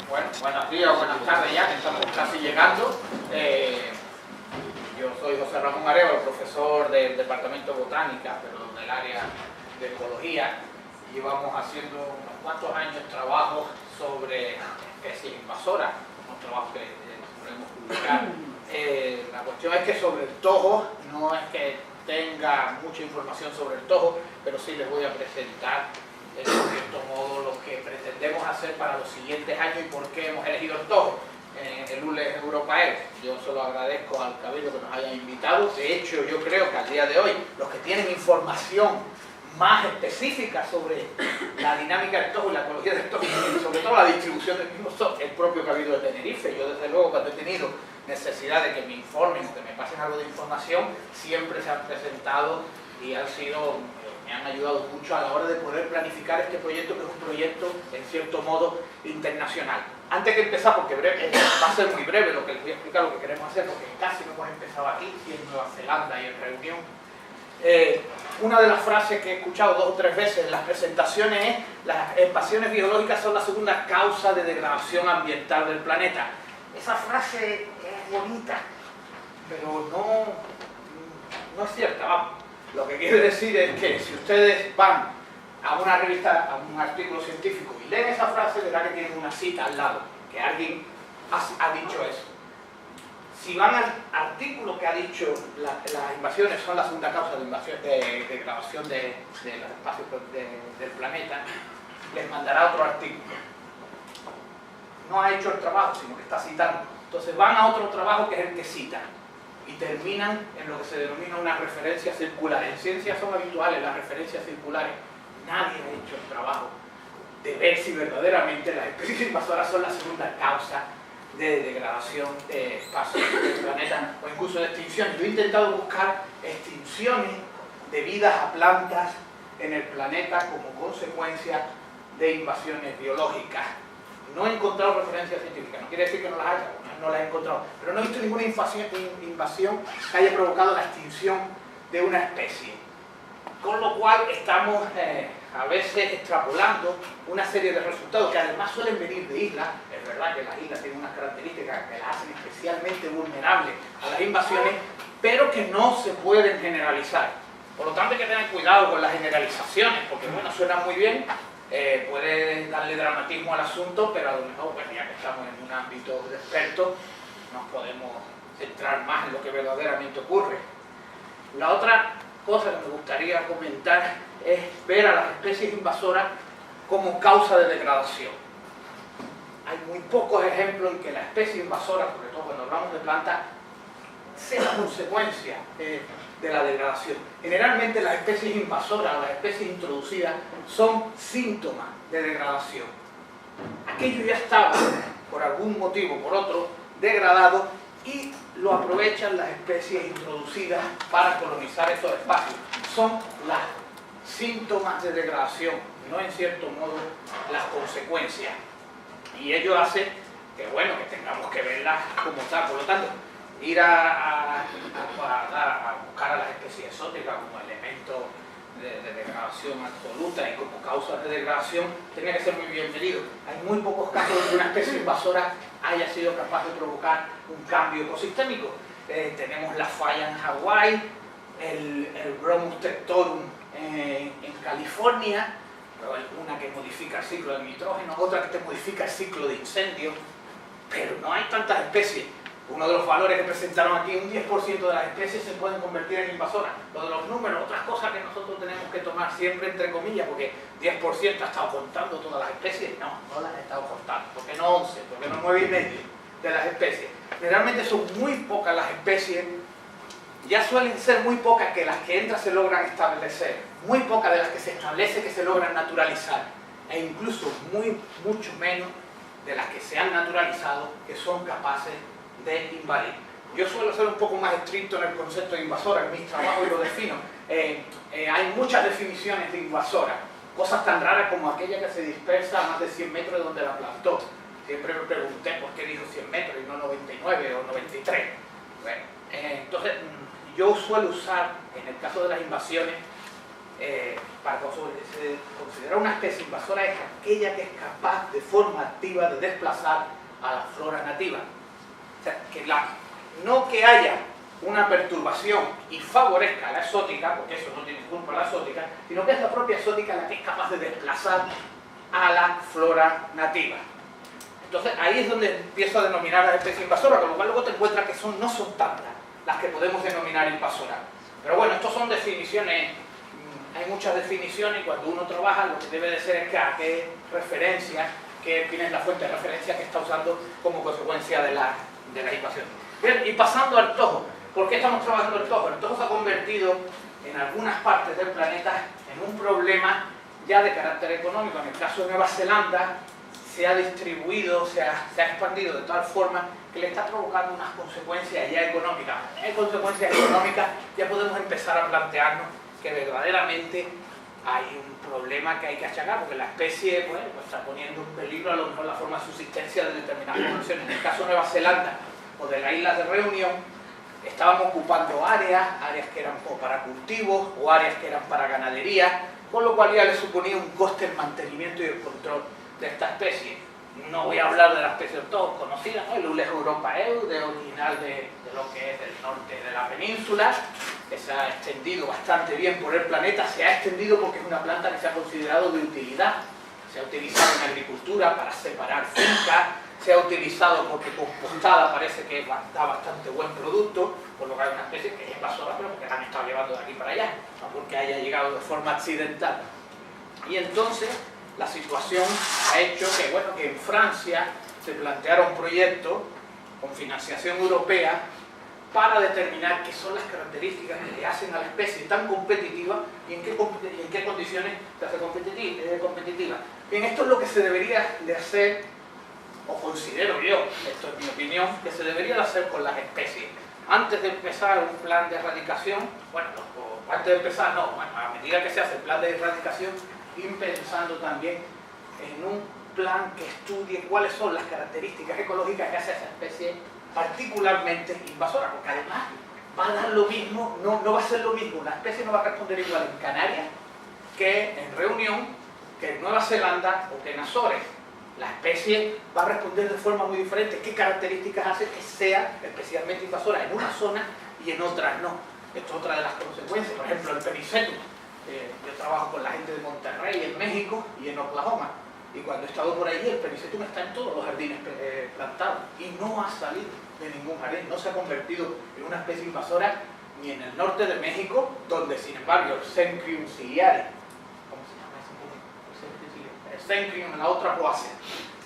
Bueno, buenos días o buenas tardes ya, que estamos casi llegando. Yo soy José Ramón Arevalo, profesor del Departamento de Botánica, pero del área de Ecología. Llevamos haciendo unos cuantos años trabajos sobre especies invasoras, unos trabajos que podemos publicar. La cuestión es que sobre el tojo, no es que tenga mucha información sobre el tojo, pero sí les voy a presentar en cierto modo lo que pretendemos hacer para los siguientes años y por qué hemos elegido el tojo en el ULEZ Europael. Yo solo agradezco al Cabildo que nos hayan invitado. De hecho, yo creo que al día de hoy, los que tienen información más específica sobre la dinámica del tojo y la ecología del tojo, y sobre todo la distribución del mismo, son el propio Cabildo de Tenerife. Yo, desde luego, cuando he tenido necesidad de que me informen o que me pasen algo de información, siempre se han presentado y me han ayudado mucho a la hora de poder planificar este proyecto, que es un proyecto, en cierto modo, internacional. Antes de empezar, porque va a ser muy breve lo que les voy a explicar, lo que queremos hacer, porque casi no hemos empezado aquí, y en Nueva Zelanda y en reunión. Una de las frases que he escuchado 2 o 3 veces en las presentaciones es: las expansiones biológicas son la segunda causa de degradación ambiental del planeta. Esa frase es bonita, pero no es cierta, vamos. Lo que quiere decir es que si ustedes van a una revista, a un artículo científico y leen esa frase, verán que tienen una cita al lado, que alguien ha dicho eso. Si van al artículo que ha dicho las invasiones son la segunda causa de degradación de los espacios del planeta, les mandará otro artículo. No ha hecho el trabajo, sino que está citando. Entonces van a otro trabajo que es el que cita y terminan en lo que se denomina una referencia circular. En ciencia son habituales las referencias circulares. Nadie ha hecho el trabajo de ver si verdaderamente las especies invasoras son la segunda causa de degradación de espacios del planeta o incluso de extinción. Yo he intentado buscar extinciones debidas a plantas en el planeta como consecuencia de invasiones biológicas. No he encontrado referencias científicas, no quiere decir que no las haya, no las he encontrado, pero no he visto ninguna invasión que haya provocado la extinción de una especie. Con lo cual estamos a veces extrapolando una serie de resultados que además suelen venir de islas. Es verdad que las islas tienen unas características que las hacen especialmente vulnerables a las invasiones, pero que no se pueden generalizar. Por lo tanto hay que tener cuidado con las generalizaciones, porque bueno, suena muy bien, puede darle dramatismo al asunto, pero a lo mejor, bueno, ya que estamos en un ámbito de expertos, nos podemos centrar más en lo que verdaderamente ocurre. La otra cosa que me gustaría comentar es ver a las especies invasoras como causa de degradación. Hay muy pocos ejemplos en que la especie invasora, sobre todo cuando hablamos de plantas, sea la consecuencia de la degradación. Generalmente las especies invasoras o las especies introducidas son síntomas de degradación. Aquello ya estaba, por algún motivo o por otro, degradado y lo aprovechan las especies introducidas para colonizar esos espacios. Son los síntomas de degradación, no en cierto modo las consecuencias. Y ello hace que, bueno, que tengamos que verlas como tal. Por lo tanto, ir a buscar a las especies exóticas como elementos de degradación absoluta y como causas de degradación tenía que ser muy bienvenido. Hay muy pocos casos donde una especie invasora haya sido capaz de provocar un cambio ecosistémico. Tenemos la falla en Hawái, el Bromus tectorum en California, una que modifica el ciclo del nitrógeno, otra que te modifica el ciclo de incendio, pero no hay tantas especies. Uno de los valores que presentaron aquí, un 10% de las especies se pueden convertir en invasoras. Lo de los números, otras cosas que nosotros tenemos que tomar siempre entre comillas, porque 10% ha estado contando todas las especies. No las ha estado contando. ¿Por qué no 11? ¿Por qué no 9,5 de las especies? Generalmente son muy pocas las especies, ya suelen ser muy pocas que las que entran se logran establecer, muy pocas de las que se establece que se logran naturalizar, e incluso mucho menos de las que se han naturalizado que son capaces de invadir. Yo suelo ser un poco más estricto en el concepto de invasora, en mis trabajos y lo defino. Hay muchas definiciones de invasora, cosas tan raras como aquella que se dispersa a más de 100 metros de donde la plantó. Siempre me pregunté por qué dijo 100 metros y no 99 o 93. Bueno, entonces yo suelo usar, en el caso de las invasiones, para considerar una especie invasora es aquella que es capaz de forma activa de desplazar a la flora nativa. O sea, no que haya una perturbación y favorezca a la exótica, porque eso no tiene culpa la exótica, sino que es la propia exótica la que es capaz de desplazar a la flora nativa. Entonces ahí es donde empiezo a denominar a la especie invasora, con lo cual luego te encuentras que no son tantas las que podemos denominar invasoras. Pero bueno, estos son definiciones, hay muchas definiciones y cuando uno trabaja lo que debe de ser es que a qué referencia, quién es la fuente de referencia que está usando como consecuencia de la ecuación. Bien, y pasando al tojo. ¿Por qué estamos trabajando el tojo? El tojo se ha convertido en algunas partes del planeta en un problema ya de carácter económico. En el caso de Nueva Zelanda se ha distribuido, se ha expandido de tal forma que le está provocando unas consecuencias ya económicas. Hay consecuencias económicas, ya podemos empezar a plantearnos que verdaderamente hay un problema que hay que achacar, porque la especie pues está poniendo en peligro a lo mejor la forma de subsistencia de determinadas poblaciones. En el caso de Nueva Zelanda o de la isla de Reunión, estábamos ocupando áreas que eran para cultivos o áreas que eran para ganadería, con lo cual ya le suponía un coste el mantenimiento y el control de esta especie. No voy a hablar de la especie todos conocida, ¿no? El Ules europaeus, original de lo que es el norte de la península, que se ha extendido bastante bien por el planeta. Se ha extendido porque es una planta que se ha considerado de utilidad. Se ha utilizado en agricultura para separar fincas, se ha utilizado porque compostada parece que da bastante buen producto, por lo que hay una especie que es invasora, pero porque la han estado llevando de aquí para allá, no porque haya llegado de forma accidental. Y entonces la situación ha hecho que, bueno, que en Francia se planteara un proyecto con financiación europea para determinar qué son las características que le hacen a la especie tan competitiva y en qué condiciones se hace competitiva. Bien, esto es lo que se debería de hacer, o considero yo, esto es mi opinión, que se debería de hacer con las especies. Antes de empezar un plan de erradicación, bueno, antes de empezar no, bueno, a medida que se hace el plan de erradicación, ir pensando también en un plan que estudie cuáles son las características ecológicas que hace a esa especie particularmente invasora, porque además va a dar lo mismo, no va a ser lo mismo, la especie no va a responder igual en Canarias que en Reunión, que en Nueva Zelanda o que en Azores. La especie va a responder de forma muy diferente. ¿Qué características hace que sea especialmente invasora en una zona y en otras no? Esto es otra de las consecuencias. Por ejemplo, el Pericetum. Yo trabajo con la gente de Monterrey, en México y en Oklahoma. Y cuando he estado por allí, el Pericetum está en todos los jardines plantados. Y no ha salido de ningún jardín. No se ha convertido en una especie invasora ni en el norte de México, donde sin embargo el Centrium ciliare, Centrium en la otra poácea,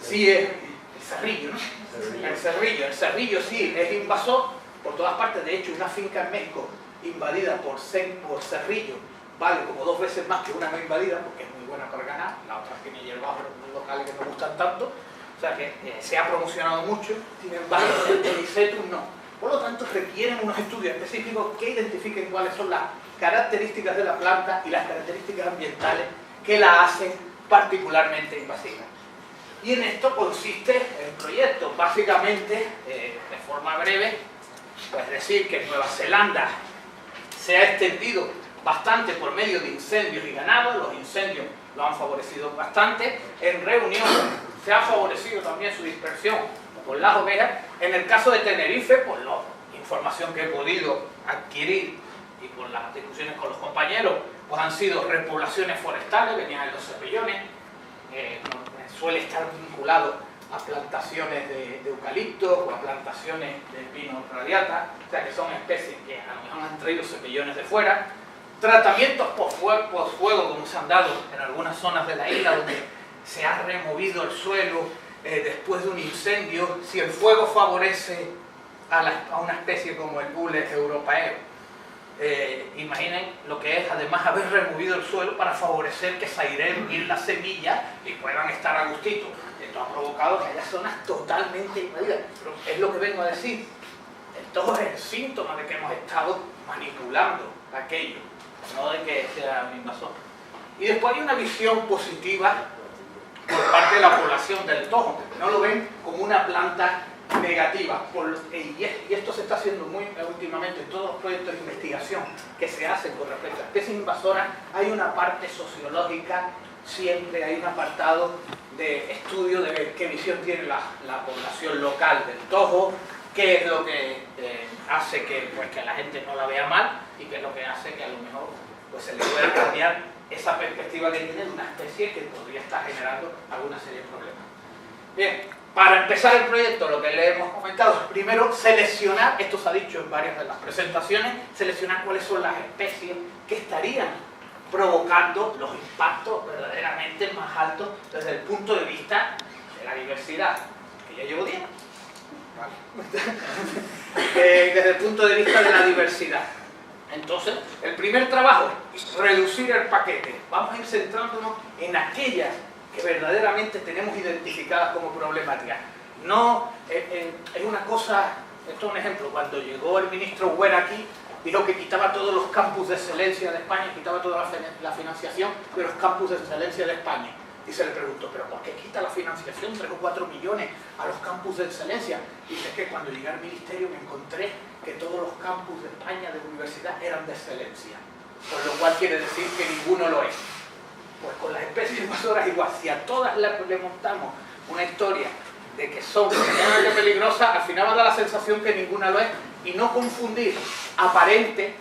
sí es el cerrillo, ¿no? El cerrillo sí es invasor por todas partes. De hecho, una finca en México invadida por cerrillo vale como 2 veces más que una no invadida, porque es muy buena para ganar. La otra tiene hierbas muy locales que no gustan tanto, o sea que se ha promocionado mucho. Sin embargo, el Pericetum no. Por lo tanto, requieren unos estudios específicos que identifiquen cuáles son las características de la planta y las características ambientales que la hacen particularmente invasiva. Y en esto consiste el proyecto. Básicamente, de forma breve, pues decir que en Nueva Zelanda se ha extendido bastante por medio de incendios y ganado. Los incendios lo han favorecido bastante. En Reunión se ha favorecido también su dispersión con las ovejas. En el caso de Tenerife, por la información que he podido adquirir y por las discusiones con los compañeros, pues han sido repoblaciones forestales, venían en los cepellones, suele estar vinculado a plantaciones de eucalipto o a plantaciones de pino radiata, o sea que son especies que a lo mejor han traído cepellones de fuera. Tratamientos post-fuego, como se han dado en algunas zonas de la isla, donde se ha removido el suelo después de un incendio. Si el fuego favorece a una especie como el Ules europaeus, imaginen lo que es además haber removido el suelo para favorecer que se aireen bien las semillas y puedan estar a gustito. Esto ha provocado que haya zonas totalmente invadidas. Pero es lo que vengo a decir. Entonces es el síntoma de que hemos estado manipulando aquello, no de que sea un invasor. Y después hay una visión positiva por parte de la población del tojo. No lo ven como una planta negativas. Y esto se está haciendo muy últimamente en todos los proyectos de investigación que se hacen con respecto a especies invasoras. Hay una parte sociológica, siempre hay un apartado de estudio de ver qué visión tiene la población local del tojo, qué es lo que hace que la gente no la vea mal y qué es lo que hace que a lo mejor pues, se le pueda cambiar esa perspectiva que tiene de una especie que podría estar generando alguna serie de problemas. Bien, para empezar el proyecto, lo que le hemos comentado es primero seleccionar, esto se ha dicho en varias de las presentaciones, seleccionar cuáles son las especies que estarían provocando los impactos verdaderamente más altos desde el punto de vista de la diversidad, que ya llevo 10. Desde el punto de vista de la diversidad. Entonces, el primer trabajo es reducir el paquete. Vamos a ir centrándonos en aquellas que verdaderamente tenemos identificadas como problemáticas. No, es una cosa, esto es un ejemplo, cuando llegó el ministro Huera aquí, dijo que quitaba todos los campus de excelencia de España, quitaba toda la financiación de los campus de excelencia de España. Y se le preguntó, ¿pero por qué quita la financiación 3 o 4 millones a los campus de excelencia? Y dice que cuando llegué al ministerio me encontré que todos los campus de España de universidad eran de excelencia. Por lo cual quiere decir que ninguno lo es. Pues con las especies invasoras igual, si a todas le montamos una historia de que son extremadamente peligrosas, al final va a dar la sensación que ninguna lo es, y no confundir aparente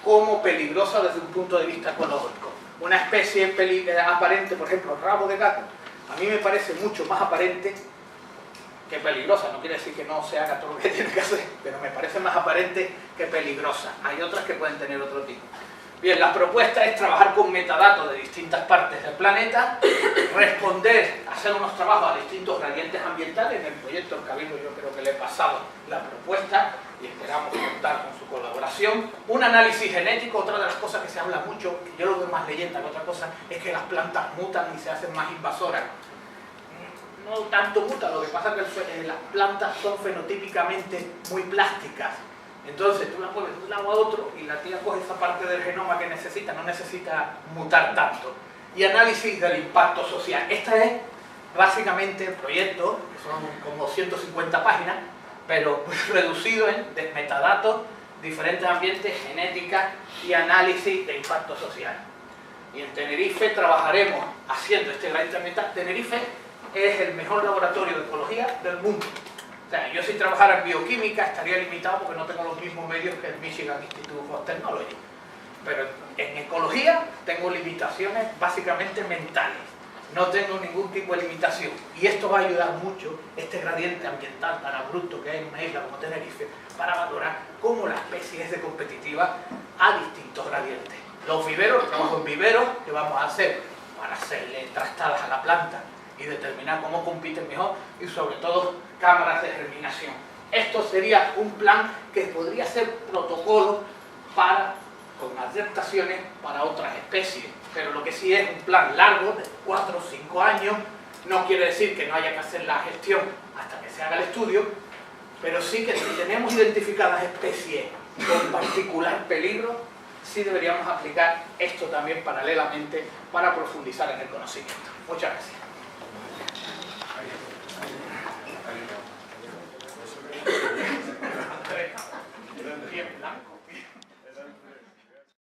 como peligrosa desde un punto de vista ecológico. Una especie aparente, por ejemplo, el rabo de gato, a mí me parece mucho más aparente que peligrosa. No quiere decir que no se haga todo lo que tiene que hacer, pero me parece más aparente que peligrosa. Hay otras que pueden tener otro tipo. Bien, la propuesta es trabajar con metadatos de distintas partes del planeta, responder, hacer unos trabajos a distintos gradientes ambientales. En el proyecto del Cabildo yo creo que le he pasado la propuesta y esperamos contar con su colaboración. Un análisis genético, otra de las cosas que se habla mucho, que yo lo veo más leyenda que otra cosa, es que las plantas mutan y se hacen más invasoras. No tanto mutan, lo que pasa es que las plantas son fenotípicamente muy plásticas. Entonces tú la mueves de un lado a otro y la tía coge esa parte del genoma que necesita, no necesita mutar tanto. Y análisis del impacto social. Este es básicamente el proyecto, que son como 150 páginas, pero reducido en metadatos, diferentes ambientes, genética y análisis de impacto social. Y en Tenerife trabajaremos haciendo este gradiente ambiental. Tenerife es el mejor laboratorio de ecología del mundo. O sea, yo si trabajara en bioquímica estaría limitado porque no tengo los mismos medios que el Michigan Institute of Technology. Pero en ecología tengo limitaciones básicamente mentales. No tengo ningún tipo de limitación. Y esto va a ayudar mucho, este gradiente ambiental tan abrupto que hay en una isla como Tenerife, para valorar cómo la especie es de competitiva a distintos gradientes. Los viveros, trabajo en viveros, que vamos a hacer para hacerle trastadas a la planta y determinar cómo compiten mejor, y sobre todo cámaras de germinación. Esto sería un plan que podría ser protocolo con adaptaciones para otras especies, pero lo que sí es un plan largo, de 4 o 5 años. No quiere decir que no haya que hacer la gestión hasta que se haga el estudio, pero sí que si tenemos identificadas especies con particular peligro, sí deberíamos aplicar esto también paralelamente para profundizar en el conocimiento. Muchas gracias.